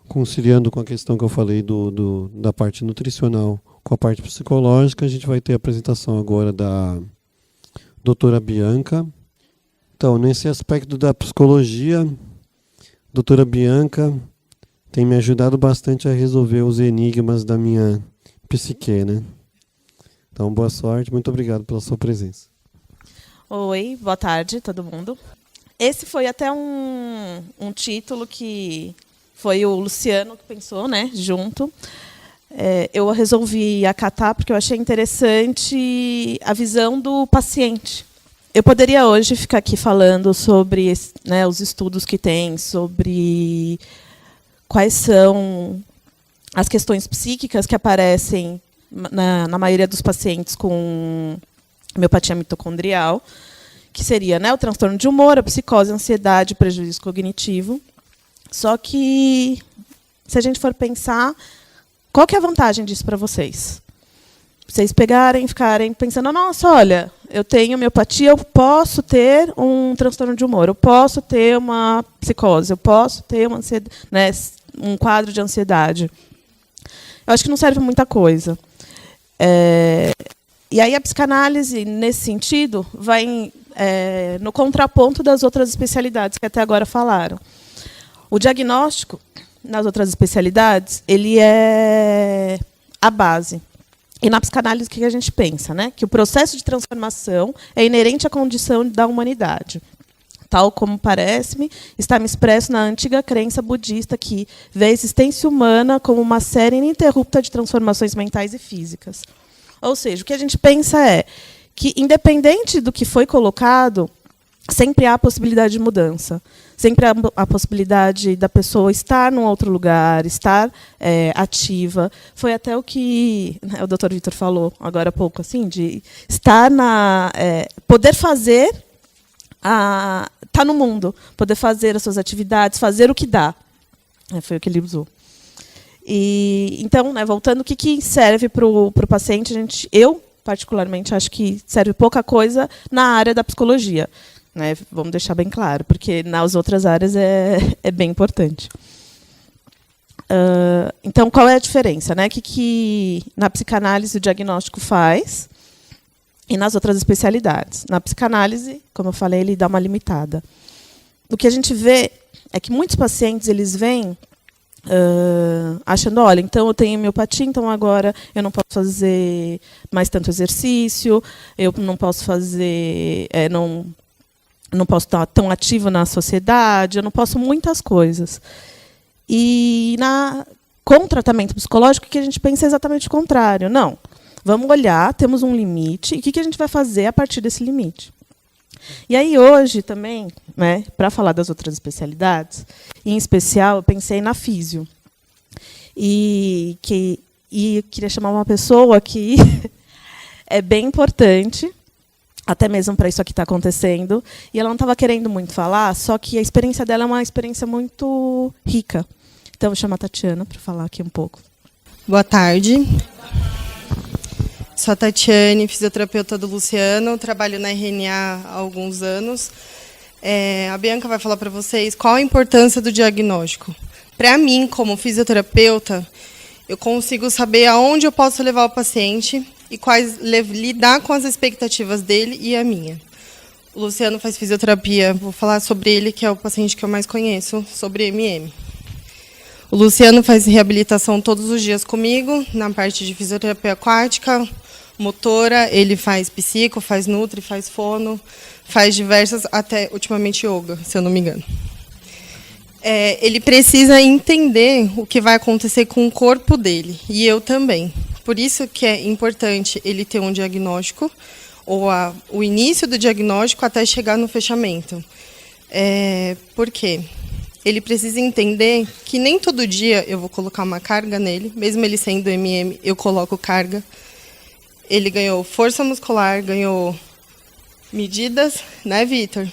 conciliando com a questão que eu falei da parte nutricional com a parte psicológica, a gente vai ter a apresentação agora da doutora Bianca. Então, nesse aspecto da psicologia, a doutora Bianca tem me ajudado bastante a resolver os enigmas da minha psique, né? Então, boa sorte, muito obrigado pela sua presença. Oi, boa tarde, todo mundo. Esse foi até um título que foi o Luciano que pensou, né, junto. Eu resolvi acatar porque eu achei interessante a visão do paciente. Eu poderia hoje ficar aqui falando sobre, né, os estudos que tem, sobre quais são as questões psíquicas que aparecem na maioria dos pacientes com miopatia mitocondrial, que seria, né, o transtorno de humor, a psicose, a ansiedade, o prejuízo cognitivo. Só que, se a gente for pensar, qual que é a vantagem disso para vocês? Vocês pegarem, ficarem pensando, nossa, olha, eu tenho miopatia, eu posso ter um transtorno de humor, eu posso ter uma psicose, eu posso ter uma ansiedade, né, um quadro de ansiedade. Eu acho que não serve muita coisa. E aí a psicanálise, nesse sentido, vai no contraponto das outras especialidades que até agora falaram. O diagnóstico, nas outras especialidades, ele é a base. E na psicanálise, o que a gente pensa? Né? Que o processo de transformação é inerente à condição da humanidade. Tal como parece-me, está-me expresso na antiga crença budista que vê a existência humana como uma série ininterrupta de transformações mentais e físicas. Ou seja, o que a gente pensa é que, independente do que foi colocado, sempre há a possibilidade de mudança. Sempre há a possibilidade da pessoa estar num outro lugar, estar ativa. Foi até o que, né, o Dr. Vitor falou agora há pouco, assim, de estar poder fazer, estar no mundo, poder fazer as suas atividades, fazer o que dá. Foi o que ele usou. E, então, né, voltando, o que serve para o paciente? Eu, particularmente, acho que serve pouca coisa na área da psicologia. Né, vamos deixar bem claro, porque nas outras áreas é bem importante. Então, qual é a diferença? Né? Que na psicanálise o diagnóstico faz e nas outras especialidades? Na psicanálise, como eu falei, ele dá uma limitada. O que a gente vê é que muitos pacientes eles vêm achando, olha, então eu tenho miopatia, então agora eu não posso fazer mais tanto exercício, eu não posso fazer... não posso estar tão ativa na sociedade, eu não posso muitas coisas. E com o tratamento psicológico, o que a gente pensa é exatamente o contrário. Não, vamos olhar, temos um limite, e o que a gente vai fazer a partir desse limite? E aí, hoje, também, né, para falar das outras especialidades, em especial, eu pensei na físio. E queria chamar uma pessoa que é bem importante, até mesmo para isso aqui está acontecendo, e ela não estava querendo muito falar, só que a experiência dela é uma experiência muito rica. Então, eu vou chamar a Tatiana para falar aqui um pouco. Boa tarde. Sou a Tatiane, fisioterapeuta do Luciano, trabalho na RNA há alguns anos. A Bianca vai falar para vocês qual a importância do diagnóstico. Para mim, como fisioterapeuta, eu consigo saber aonde eu posso levar o paciente e lidar com as expectativas dele e a minha. O Luciano faz fisioterapia, vou falar sobre ele, que é o paciente que eu mais conheço, sobre MM. O Luciano faz reabilitação todos os dias comigo, na parte de fisioterapia aquática, motora, ele faz psico, faz nutri, faz fono, faz diversas, até ultimamente yoga, se eu não me engano. Ele precisa entender o que vai acontecer com o corpo dele, e eu também. Por isso que é importante ele ter um diagnóstico, ou o início do diagnóstico até chegar no fechamento. Por quê? Ele precisa entender que nem todo dia eu vou colocar uma carga nele, mesmo ele sendo MM, eu coloco carga. Ele ganhou força muscular, ganhou medidas, né, Vitor?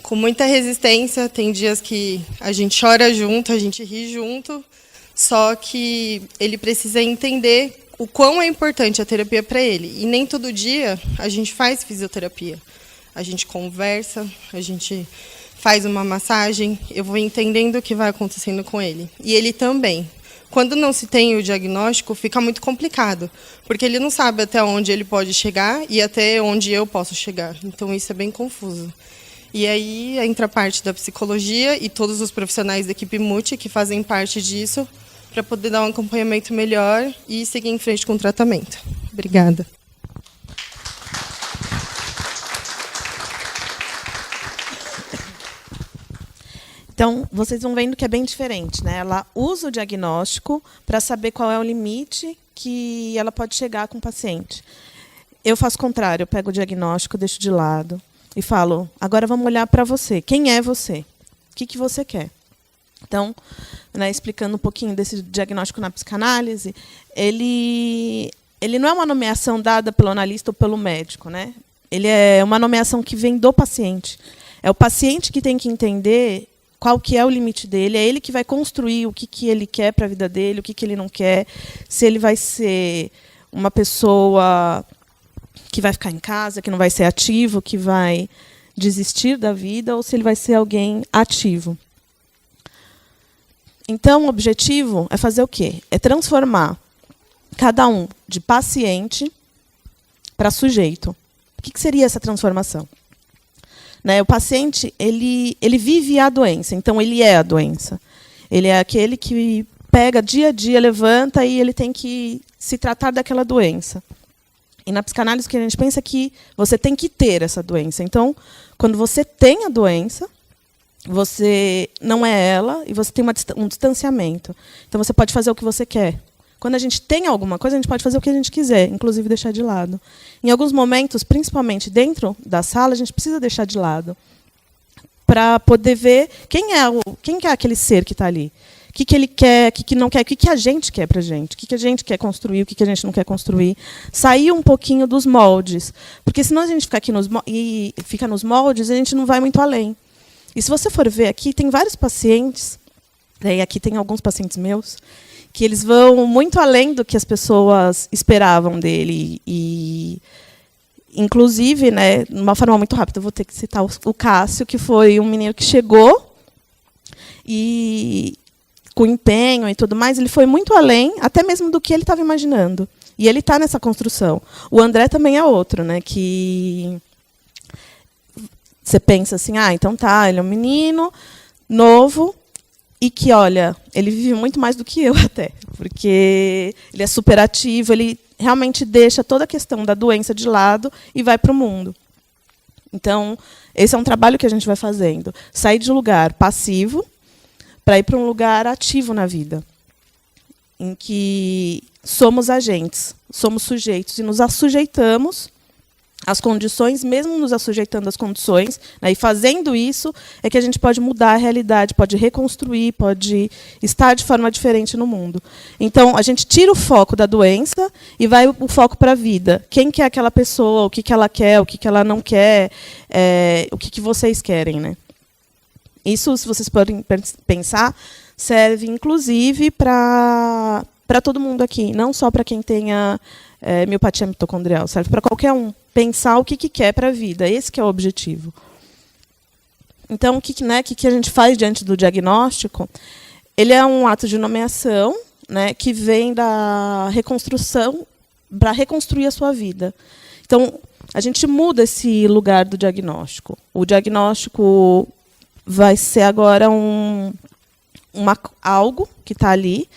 Com muita resistência, tem dias que a gente chora junto, a gente ri junto, só que ele precisa entender o quão é importante a terapia para ele. E nem todo dia a gente faz fisioterapia. A gente conversa, a gente faz uma massagem, eu vou entendendo o que vai acontecendo com ele. E ele também. Quando não se tem o diagnóstico, fica muito complicado, porque ele não sabe até onde ele pode chegar e até onde eu posso chegar. Então, isso é bem confuso. E aí entra a parte da psicologia e todos os profissionais da equipe Multi que fazem parte disso para poder dar um acompanhamento melhor e seguir em frente com o tratamento. Obrigada. Então, vocês vão vendo que é bem diferente, né? Ela usa o diagnóstico para saber qual é o limite que ela pode chegar com o paciente. Eu faço o contrário, eu pego o diagnóstico, deixo de lado e falo, agora vamos olhar para você. Quem é você? O que você quer? Então, né, explicando um pouquinho desse diagnóstico na psicanálise, ele não é uma nomeação dada pelo analista ou pelo médico, né? Ele é uma nomeação que vem do paciente. É o paciente que tem que entender qual que é o limite dele, é ele que vai construir o que ele quer para a vida dele, o que ele não quer, se ele vai ser uma pessoa que vai ficar em casa, que não vai ser ativo, que vai desistir da vida, ou se ele vai ser alguém ativo. Então, o objetivo é fazer o quê? É transformar cada um de paciente para sujeito. O que seria essa transformação? Né, o paciente ele vive a doença, então ele é a doença. Ele é aquele que pega dia a dia, levanta e ele tem que se tratar daquela doença. E na psicanálise o que a gente pensa é que você tem que ter essa doença. Então, quando você tem a doença, você não é ela e você tem um distanciamento. Então, você pode fazer o que você quer. Quando a gente tem alguma coisa, a gente pode fazer o que a gente quiser, inclusive deixar de lado. Em alguns momentos, principalmente dentro da sala, a gente precisa deixar de lado para poder ver quem é aquele ser que está ali. O que ele quer, o que não quer, o que a gente quer para a gente, o que a gente quer construir, o que a gente não quer construir. Sair um pouquinho dos moldes. Porque senão a gente fica aqui fica nos moldes e a gente não vai muito além. E se você for ver aqui, tem vários pacientes, e aqui tem alguns pacientes meus, que eles vão muito além do que as pessoas esperavam dele. E, inclusive, né, de uma forma muito rápida, eu vou ter que citar o Cássio, que foi um menino que chegou e, com empenho e tudo mais, ele foi muito além, até mesmo do que ele estava imaginando. E ele está nessa construção. O André também é outro, né, que você pensa assim, então tá, ele é um menino novo, e que, olha, ele vive muito mais do que eu até, porque ele é super ativo, ele realmente deixa toda a questão da doença de lado e vai para o mundo. Então, esse é um trabalho que a gente vai fazendo. Sair de um lugar passivo para ir para um lugar ativo na vida, em que somos agentes, somos sujeitos e nos assujeitamos às condições, mesmo nos assujeitando às condições, né, e fazendo isso é que a gente pode mudar a realidade, pode reconstruir, pode estar de forma diferente no mundo. Então, a gente tira o foco da doença e vai o foco para a vida. Quem que é aquela pessoa, o que ela quer, o que ela não quer, o que vocês querem, né? Isso, se vocês podem pensar, serve, inclusive, para todo mundo aqui, não só para quem tenha miopatia mitocondrial, serve para qualquer um. Pensar o que quer para a vida, esse que é o objetivo. Então, o que a gente faz diante do diagnóstico? Ele é um ato de nomeação, né, que vem da reconstrução para reconstruir a sua vida. Então, a gente muda esse lugar do diagnóstico. O diagnóstico vai ser agora algo que está ali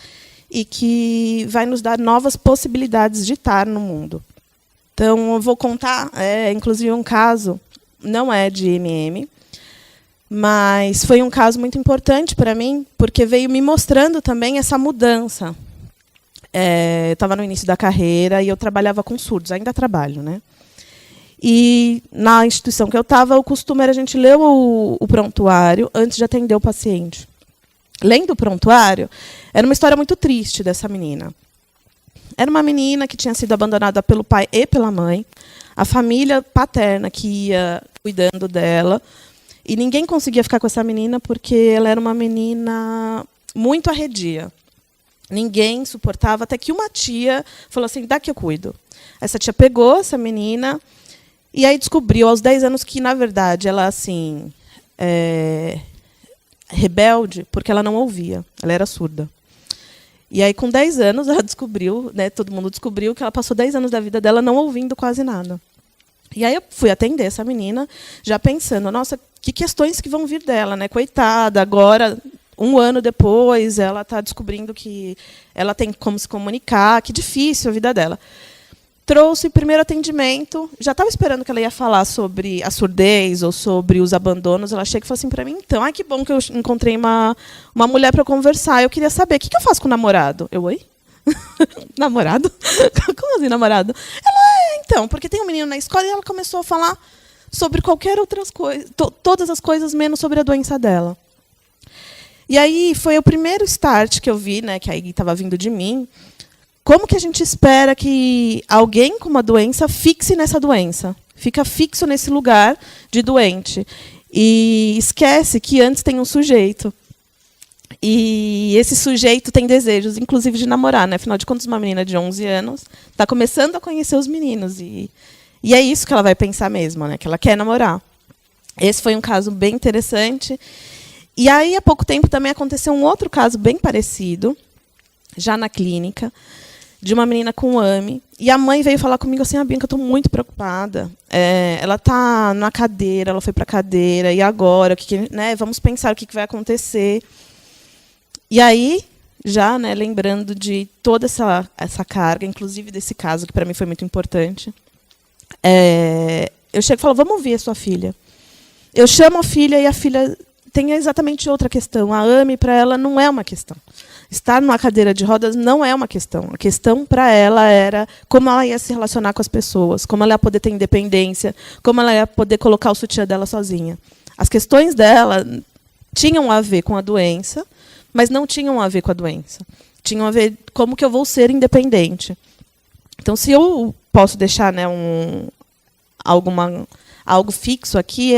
e que vai nos dar novas possibilidades de estar no mundo. Então, eu vou contar, inclusive, um caso, não é de MM, mas foi um caso muito importante para mim, porque veio me mostrando também essa mudança. Eu estava no início da carreira e eu trabalhava com surdos, ainda trabalho, né? E na instituição que eu estava, o costume era a gente ler o prontuário antes de atender o paciente. Lendo o prontuário, era uma história muito triste dessa menina. Era uma menina que tinha sido abandonada pelo pai e pela mãe, a família paterna que ia cuidando dela, e ninguém conseguia ficar com essa menina porque ela era uma menina muito arredia. Ninguém suportava, até que uma tia falou assim, dá que eu cuido. Essa tia pegou essa menina e aí descobriu aos 10 anos que, na verdade, ela assim, rebelde porque ela não ouvia, ela era surda. E aí, com 10 anos, ela descobriu, né, todo mundo descobriu que ela passou 10 anos da vida dela não ouvindo quase nada. E aí eu fui atender essa menina, já pensando, nossa, que questões que vão vir dela, né? Coitada, agora, 1 ano depois, ela está descobrindo que ela tem como se comunicar, que difícil a vida dela. Trouxe o primeiro atendimento, já estava esperando que ela ia falar sobre a surdez ou sobre os abandonos. Ela chega e falou assim para mim, então, ai, que bom que eu encontrei uma mulher para conversar. Eu queria saber, o que eu faço com o namorado? Eu, oi? Namorado? Como assim, namorado? Ela, então, porque tem um menino na escola e ela começou a falar sobre qualquer outras coisas, todas as coisas menos sobre a doença dela. E aí foi o primeiro start que eu vi, né, que aí estava vindo de mim. Como que a gente espera que alguém com uma doença fixe nessa doença? Fica fixo nesse lugar de doente. E esquece que antes tem um sujeito. E esse sujeito tem desejos, inclusive, de namorar. Né? Afinal de contas, uma menina de 11 anos está começando a conhecer os meninos. E é isso que ela vai pensar mesmo, né? Que ela quer namorar. Esse foi um caso bem interessante. E aí, há pouco tempo, também aconteceu um outro caso bem parecido, já na clínica, de uma menina com AME. E a mãe veio falar comigo assim, Bianca, eu estou muito preocupada. Ela está na cadeira, ela foi para a cadeira, e agora? Né, vamos pensar o que vai acontecer. E aí, já, né, lembrando de toda essa carga, inclusive desse caso, que para mim foi muito importante, eu chego e falo, vamos ouvir a sua filha. Eu chamo a filha e a filha tem exatamente outra questão. A AME, para ela, não é uma questão. Estar numa cadeira de rodas não é uma questão. A questão para ela era como ela ia se relacionar com as pessoas, como ela ia poder ter independência, como ela ia poder colocar o sutiã dela sozinha. As questões dela tinham a ver com a doença, mas não tinham a ver com a doença. Tinham a ver como que eu vou ser independente. Então, se eu posso deixar, né, algo fixo aqui,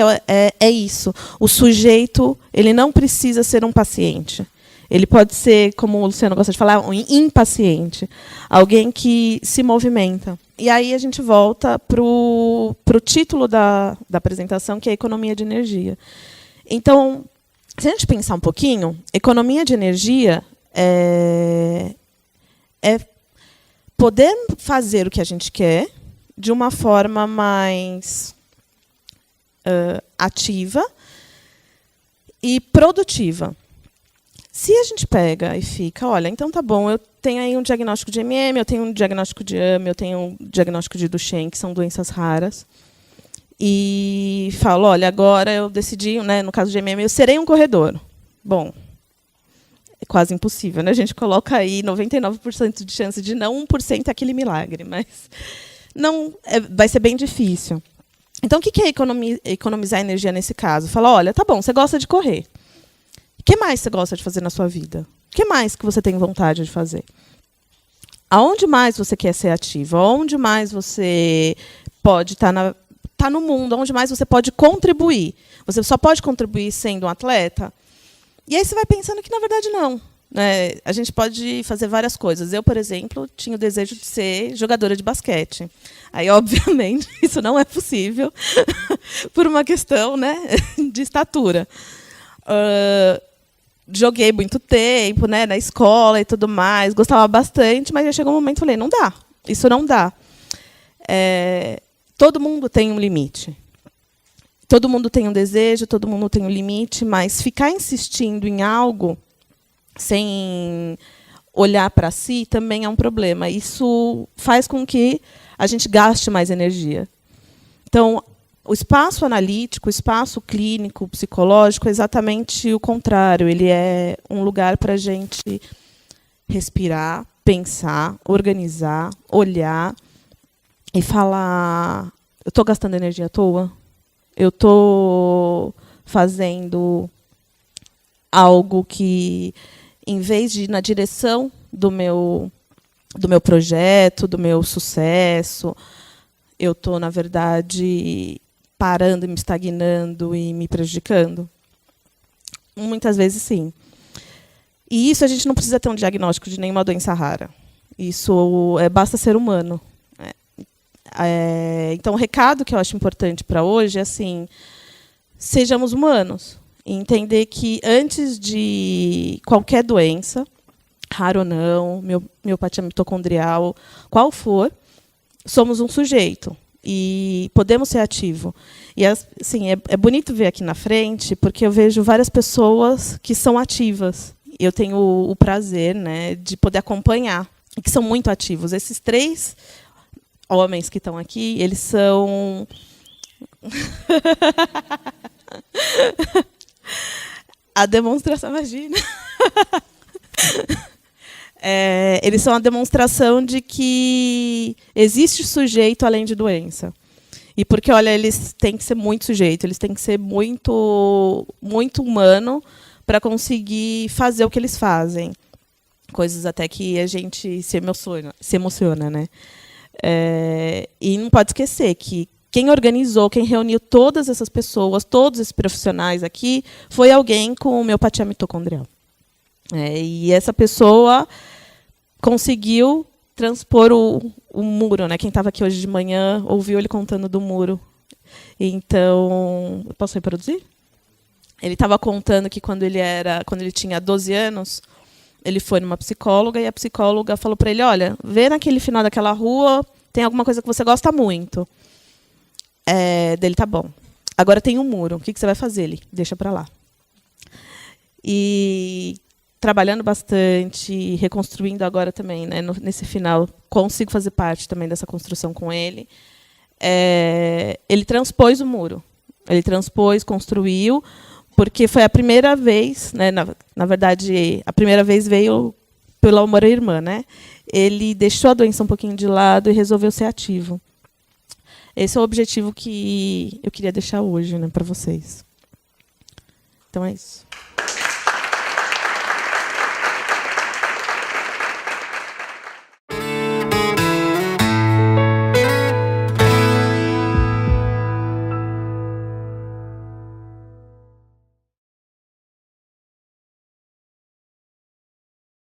é isso. O sujeito, ele não precisa ser um paciente. Ele pode ser, como o Luciano gosta de falar, um impaciente. Alguém que se movimenta. E aí a gente volta para o título da apresentação, que é a economia de energia. Então, se a gente pensar um pouquinho, economia de energia é poder fazer o que a gente quer de uma forma mais ativa e produtiva. Se a gente pega e fica, olha, então tá bom, eu tenho aí um diagnóstico de MM, eu tenho um diagnóstico de AME, eu tenho um diagnóstico de Duchenne, que são doenças raras, e falo, olha, agora eu decidi, né, no caso de MM, eu serei um corredor. Bom, é quase impossível, né? A gente coloca aí 99% de chance de não, 1% é aquele milagre, mas não, vai ser bem difícil. Então, o que é economizar energia nesse caso? Fala, olha, tá bom, você gosta de correr. O que mais você gosta de fazer na sua vida? O que mais que você tem vontade de fazer? Aonde mais você quer ser ativo? Aonde mais você pode estar no mundo? Aonde mais você pode contribuir? Você só pode contribuir sendo um atleta? E aí você vai pensando que, na verdade, não. Né? A gente pode fazer várias coisas. Eu, por exemplo, tinha o desejo de ser jogadora de basquete. Aí, obviamente, isso não é possível por uma questão, né, de estatura. Joguei muito tempo, né, na escola e tudo mais, gostava bastante, mas já chegou um momento que falei, não dá, isso não dá. Todo mundo tem um limite. Todo mundo tem um desejo, todo mundo tem um limite, mas ficar insistindo em algo sem olhar para si também é um problema. Isso faz com que a gente gaste mais energia. Então, o espaço analítico, o espaço clínico, psicológico, é exatamente o contrário. Ele é um lugar para a gente respirar, pensar, organizar, olhar e falar, eu estou gastando energia à toa? Eu estou fazendo algo que, em vez de ir na direção do meu projeto, do meu sucesso, eu estou, na verdade, parando, me estagnando e me prejudicando? Muitas vezes, sim. E isso a gente não precisa ter um diagnóstico de nenhuma doença rara. Isso basta ser humano. Então, o recado que eu acho importante para hoje é assim: sejamos humanos. E entender que antes de qualquer doença, raro ou não, miopatia mitocondrial, qual for, somos um sujeito e podemos ser ativo. E assim, é bonito ver aqui na frente, porque eu vejo várias pessoas que são ativas. Eu tenho o prazer, né, de poder acompanhar, e que são muito ativos. Esses 3 homens que estão aqui, eles são a demonstração, imagina. Eles são a demonstração de que existe sujeito além de doença. E porque, olha, eles têm que ser muito sujeito, eles têm que ser muito, muito humano para conseguir fazer o que eles fazem. Coisas até que a gente se emociona, né? E não pode esquecer que quem organizou, quem reuniu todas essas pessoas, todos esses profissionais aqui, foi alguém com miopatia mitocondrial. E essa pessoa conseguiu transpor o muro, né? Quem estava aqui hoje de manhã ouviu ele contando do muro. Então, posso reproduzir? Ele estava contando que quando ele tinha 12 anos, ele foi numa psicóloga e a psicóloga falou para ele: olha, vê naquele final daquela rua, tem alguma coisa que você gosta muito. Dele, tá bom. Agora tem um muro. O que você vai fazer? Ele deixa para lá. E trabalhando bastante, reconstruindo agora também, né, nesse final, consigo fazer parte também dessa construção com ele. Ele transpôs o muro. Ele transpôs, construiu, porque foi a primeira vez, né, na verdade, a primeira vez veio pelo amor à irmã, né? Ele deixou a doença um pouquinho de lado e resolveu ser ativo. Esse é o objetivo que eu queria deixar hoje, né, para vocês. Então é isso.